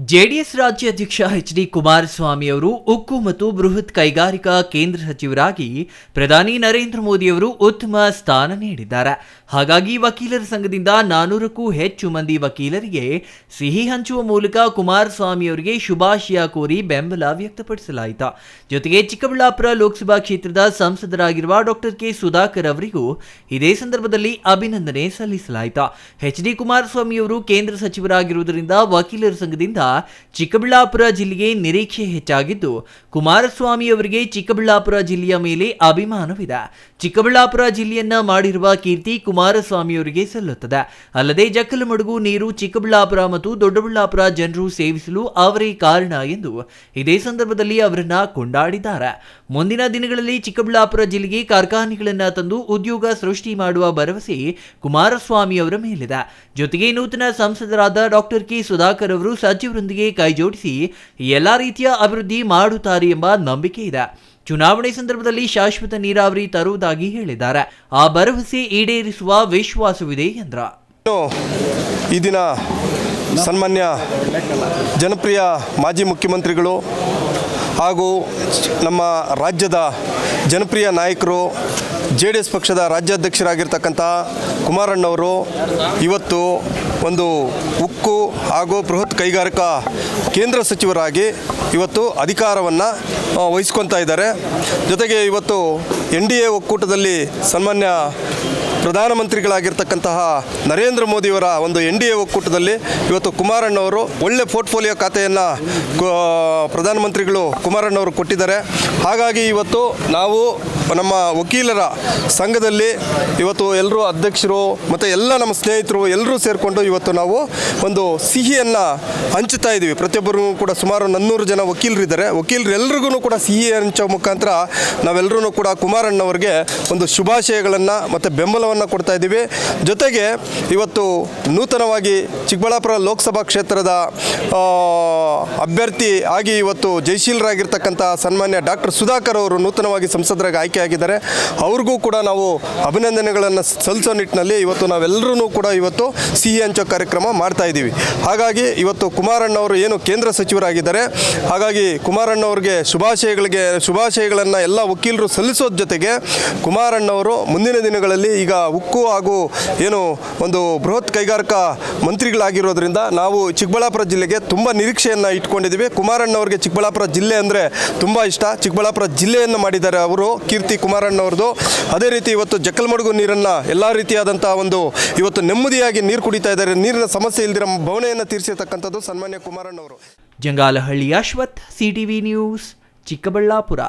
JDS ರಾಜ್ಯಾಧ್ಯಕ್ಷ H D. Kumaraswamy ಅವರು ಉಕ್ಕು ಮತ್ತು ಬೃಹತ್ ಕೈಗಾರಿಕಾ ಕೇಂದ್ರ ಸಚಿವರಾಗಿ ಪ್ರಧಾನಿ ನರೇಂದ್ರ ಮೋದಿ ಅವರು ಉತ್ತಮ ಸ್ಥಾನ ನೀಡಿದ್ದಾರೆ. ಹಾಗಾಗಿ ವಕೀಲರ ಸಂಘದಿಂದ 400ಕ್ಕೂ ಹೆಚ್ಚು ಮಂದಿ ವಕೀಲರಿಗೆ ಸಿಹಿ ಹಂಚುವ ಮೂಲಕ ಕುಮಾರಸ್ವಾಮಿ ಅವರಿಗೆ ಶುಭಾಶಯ ಕೋರಿ ಬೆಂಬಲ ವ್ಯಕ್ತಪಡಿಸಲಾಯಿತು. ಜೊತೆಗೆ ಚಿಕ್ಕಬಳ್ಳಾಪುರ ಲೋಕಸಭಾ ಕ್ಷೇತ್ರದ ಸಂಸದರಾಗಿರುವ ಡಾಕ್ಟರ್ ಕೆ ಸುಧಾಕರ್ ಅವರಿಗೂ ಇದೇ ಸಂದರ್ಭದಲ್ಲಿ ಅಭಿನಂದನೆ ಸಲ್ಲಿಸಲಾಯಿತು. ಎಚ್.ಡಿ. ಕುಮಾರಸ್ವಾಮಿ ಅವರು ಕೇಂದ್ರ ಸಚಿವರಾಗಿರುವುದರಿಂದ ವಕೀಲರ ಸಂಘದಿಂದ ಚಿಕ್ಕಬಳ್ಳಾಪುರ ಜಿಲ್ಲೆಗೆ ನಿರೀಕ್ಷೆ ಹೆಚ್ಚಾಗಿದ್ದು, ಕುಮಾರಸ್ವಾಮಿ ಅವರಿಗೆ ಚಿಕ್ಕಬಳ್ಳಾಪುರ ಜಿಲ್ಲೆಯ ಮೇಲೆ ಅಭಿಮಾನವಿದೆ. ಚಿಕ್ಕಬಳ್ಳಾಪುರ ಜಿಲ್ಲೆಯನ್ನ ಮಾಡಿರುವ ಕೀರ್ತಿ ಕುಮಾರಸ್ವಾಮಿ ಅವರಿಗೆ ಸಲ್ಲುತ್ತದೆ. ಅಲ್ಲದೆ ಜಕ್ಕಲಮಡುಗು ನೀರು ಚಿಕ್ಕಬಳ್ಳಾಪುರ ಮತ್ತು ದೊಡ್ಡಬಳ್ಳಾಪುರ ಜನರು ಸೇವಿಸಲು ಅವರೇ ಕಾರಣ ಎಂದು ಇದೇ ಸಂದರ್ಭದಲ್ಲಿ ಅವರನ್ನ ಕೊಂಡಾಡಿದ್ದಾರೆ. ಮುಂದಿನ ದಿನಗಳಲ್ಲಿ ಚಿಕ್ಕಬಳ್ಳಾಪುರ ಜಿಲ್ಲೆಗೆ ಕಾರ್ಖಾನೆಗಳನ್ನ ತಂದು ಉದ್ಯೋಗ ಸೃಷ್ಟಿ ಮಾಡುವ ಭರವಸೆ ಕುಮಾರಸ್ವಾಮಿ ಅವರ ಮೇಲಿದೆ. ಜೊತೆಗೆ ನೂತನ ಸಂಸದರಾದ ಡಾಕ್ಟರ್ ಕೆ ಸುಧಾಕರ್ ಅವರು ಸಚಿವರೊಂದಿಗೆ ಕೈಜೋಡಿಸಿ ಎಲ್ಲಾ ರೀತಿಯ ಅಭಿವೃದ್ಧಿ ಮಾಡುತ್ತಾರೆ ಎಂಬ ನಂಬಿಕೆ ಇದೆ. ಚುನಾವಣೆ ಸಂದರ್ಭದಲ್ಲಿ ಶಾಶ್ವತ ನೀರಾವರಿ ತರುವುದಾಗಿ ಹೇಳಿದ್ದಾರೆ. ಆ ಭರವಸೆ ಈಡೇರಿಸುವ ವಿಶ್ವಾಸವಿದೆ ಎಂದರು. ಈ ದಿನ ಸನ್ಮಾನ್ಯ ಜನಪ್ರಿಯ ಮಾಜಿ ಮುಖ್ಯಮಂತ್ರಿಗಳು ಹಾಗೂ ನಮ್ಮ ರಾಜ್ಯದ ಜನಪ್ರಿಯ ನಾಯಕರು ಜೆಡಿಎಸ್ ಪಕ್ಷದ ರಾಜ್ಯಾಧ್ಯಕ್ಷರಾಗಿರ್ತಕ್ಕಂಥ ಕುಮಾರಣ್ಣವರು ಇವತ್ತು ಒಂದು ಉಕ್ಕು ಹಾಗೂ ಬೃಹತ್ ಕೈಗಾರಿಕಾ ಕೇಂದ್ರ ಸಚಿವರಾಗಿ ಇವತ್ತು ಅಧಿಕಾರವನ್ನು ವಹಿಸ್ಕೊತಾ ಇದ್ದಾರೆ. ಜೊತೆಗೆ ಇವತ್ತು NDA ಒಕ್ಕೂಟದಲ್ಲಿ ಸನ್ಮಾನ್ಯ ಪ್ರಧಾನಮಂತ್ರಿಗಳಾಗಿರ್ತಕ್ಕಂತಹ ನರೇಂದ್ರ ಮೋದಿಯವರ ಒಂದು NDA ಒಕ್ಕೂಟದಲ್ಲಿ ಇವತ್ತು ಕುಮಾರಣ್ಣವರು ಒಳ್ಳೆ ಪೋರ್ಟ್ಫೋಲಿಯೋ ಖಾತೆಯನ್ನು ಪ್ರಧಾನಮಂತ್ರಿಗಳು ಕುಮಾರಣ್ಣವರು ಕೊಟ್ಟಿದ್ದಾರೆ. ಹಾಗಾಗಿ ಇವತ್ತು ನಾವು ನಮ್ಮ ವಕೀಲರ ಸಂಘದಲ್ಲಿ ಇವತ್ತು ಎಲ್ಲರೂ ಅಧ್ಯಕ್ಷರು ಮತ್ತು ಎಲ್ಲ ನಮ್ಮ ಸ್ನೇಹಿತರು ಎಲ್ಲರೂ ಸೇರಿಕೊಂಡು ಇವತ್ತು ನಾವು ಒಂದು ಸಿಹಿಯನ್ನು ಹಂಚುತ್ತಾ ಇದ್ದೀವಿ. ಪ್ರತಿಯೊಬ್ಬರೂ ಕೂಡ ಸುಮಾರು 400 ಜನ ವಕೀಲರಿದ್ದಾರೆ. ವಕೀಲರೆಲ್ಲರಿಗೂ ಕೂಡ ಸಿಹಿ ಹಂಚೋ ಮುಖಾಂತರ ನಾವೆಲ್ಲರೂ ಕೂಡ ಕುಮಾರಣ್ಣವ್ರಿಗೆ ಒಂದು ಶುಭಾಶಯಗಳನ್ನು ಮತ್ತು ಬೆಂಬಲವನ್ನು ಕೊಡ್ತಾ ಇದ್ದೀವಿ. ಜೊತೆಗೆ ಇವತ್ತು ನೂತನವಾಗಿ ಚಿಕ್ಕಬಳ್ಳಾಪುರ ಲೋಕಸಭಾ ಕ್ಷೇತ್ರದ ಅಭ್ಯರ್ಥಿ ಆಗಿ ಇವತ್ತು ಜಯಶೀಲರಾಗಿರ್ತಕ್ಕಂಥ ಸನ್ಮಾನ್ಯ ಡಾಕ್ಟರ್ ಸುಧಾಕರ್ ಅವರು ನೂತನವಾಗಿ ಸಂಸದರಾಗಿ ಆಯ್ಕೆಯಾಗಿದ್ದಾರೆ. ಅವ್ರಿಗೂ ಕೂಡ ನಾವು ಅಭಿನಂದನೆಗಳನ್ನು ಸಲ್ಲಿಸೋ ನಿಟ್ಟಿನಲ್ಲಿ ಇವತ್ತು ನಾವೆಲ್ಲರೂ ಕೂಡ ಇವತ್ತು ಸಿಹಿ ಹಂಚೋ ಕಾರ್ಯಕ್ರಮ ಮಾಡ್ತಾ ಇದ್ದೀವಿ. ಹಾಗಾಗಿ ಇವತ್ತು ಕುಮಾರಣ್ಣವರು ಏನು ಕೇಂದ್ರ ಸಚಿವರಾಗಿದ್ದಾರೆ, ಹಾಗಾಗಿ ಕುಮಾರಣ್ಣವ್ರಿಗೆ ಶುಭಾಶಯಗಳನ್ನು ಎಲ್ಲ ವಕೀಲರು ಸಲ್ಲಿಸೋದ್ರ ಜೊತೆಗೆ ಕುಮಾರಣ್ಣವರು ಮುಂದಿನ ದಿನಗಳಲ್ಲಿ ಈಗ ಉಕ್ಕು ಹಾಗೂ ಏನು ಒಂದು ಬೃಹತ್ ಕೈಗಾರಿಕಾ ಮಂತ್ರಿಗಳಾಗಿರೋದ್ರಿಂದ ನಾವು ಚಿಕ್ಕಬಳ್ಳಾಪುರ ಜಿಲ್ಲೆಗೆ ತುಂಬ ನಿರೀಕ್ಷೆಯನ್ನು ಇಟ್ಕೊಂಡಿದ್ದೀವಿ. ಕುಮಾರಣ್ಣವ್ರಿಗೆ ಚಿಕ್ಕಬಳ್ಳಾಪುರ ಜಿಲ್ಲೆ ಅಂದರೆ ತುಂಬ ಇಷ್ಟ. ಚಿಕ್ಕಬಳ್ಳಾಪುರ ಜಿಲ್ಲೆಯನ್ನು ಮಾಡಿದ್ದಾರೆ ಅವರು, ಕೀರ್ತಿ ಕುಮಾರಣ್ಣವ್ರದ್ದು. ಅದೇ ರೀತಿ ಇವತ್ತು ಜಕ್ಕಲಮಡುಗು ನೀರನ್ನು ಎಲ್ಲ ರೀತಿಯಾದಂಥ ಒಂದು ಇವತ್ತು ನೆಮ್ಮದಿಯಾಗಿ ನೀರು ಕುಡಿತಾ ಇದ್ದಾರೆ. ನೀರಿನ ಸಮಸ್ಯೆ ಇಲ್ದಿರೋ ಭವನೆಯನ್ನು ತೀರಿಸಿರ್ತಕ್ಕಂಥದ್ದು ಸನ್ಮಾನ್ಯ ಕುಮಾರಣ್ಣವರು. Jangalahalli Ashwath, CTV News, Chikkaballapur.